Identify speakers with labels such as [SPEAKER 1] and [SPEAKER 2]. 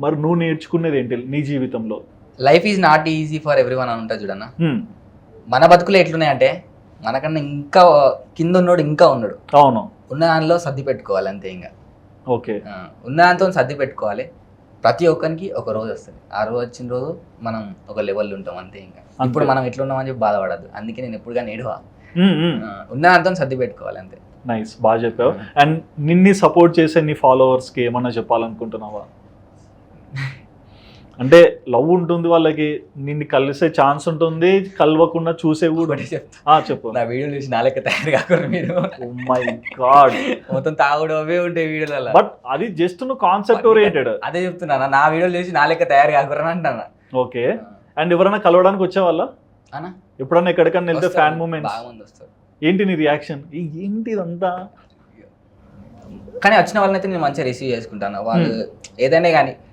[SPEAKER 1] మరి నువ్వు నేర్చుకునేది ఏంటి నీ జీవితంలో?
[SPEAKER 2] Life is not easy for every one అని ఉంటుంది చూడన్న. మన బతుకులు ఎట్లున్నాయంటే మనకన్నా ఇంకా కింద ఉన్నాడు ఇంకా ఉన్నాడు.
[SPEAKER 1] అవును.
[SPEAKER 2] ఉన్న దానిలో సర్ది పెట్టుకోవాలి అంతే. ఇంకా
[SPEAKER 1] ఓకే,
[SPEAKER 2] ఉన్న దాంతో సర్ది పెట్టుకోవాలి. ప్రతి ఒక్కరికి ఒక రోజు వస్తుంది. ఆ రోజు వచ్చిన రోజు మనం ఒక లెవెల్ ఉంటాం అంతే. ఇంకా ఇప్పుడు మనం ఎట్లున్నామని చెప్పి బాధపడద్దు. అందుకే నేను ఎప్పుడు కానీ ఏడువా, ఉన్న దాంతో సర్ది పెట్టుకోవాలి అంతే.
[SPEAKER 1] నైస్, బాగా చెప్పావు. అండ్ నిన్ని సపోర్ట్ చేసే నీ ఫాలోవర్స్కి ఏమన్నా చెప్పాలనుకుంటున్నావా? అంటే లవ్ ఉంటుంది వాళ్ళకి, నిన్ను కలిసే ఛాన్స్ ఉంటుంది, కలవకుండా చూసే కూడా చెప్పు.
[SPEAKER 2] నా వీడియోలు చూసి నా లెక్క తయారు కాకుండా మీరు.
[SPEAKER 1] ఓ మై గాడ్,
[SPEAKER 2] మొత్తం తాగుడు అవే ఉంటాయి వీడియోలలో.
[SPEAKER 1] బట్ అది జస్ట్ నువ్వు కాన్సెప్ట్ ఓరియంటెడ్.
[SPEAKER 2] అదే చెప్తున్నా, నా వీడియోలు చూసి నా లెక్క తయారు కాకుండా అంటున్నా.
[SPEAKER 1] ఓకే. అండ్ ఎవరైనా కలవడానికి వచ్చేవాళ్ళ
[SPEAKER 2] అన్నా?
[SPEAKER 1] ఎప్పుడన్నా ఎక్కడికన్నా వెళ్తే ఫ్యాన్ మూమెంట్స్
[SPEAKER 2] బాగా మంది వస్తారు.
[SPEAKER 1] ఏంటి నీ రియాక్షన్? ఏంటి ఇదంతా?
[SPEAKER 2] కానీ వచ్చిన వాళ్ళనైతే నేను మంచిగా రిసీవ్ చేసుకుంటాను. వాళ్ళు ఏదైనా కానీ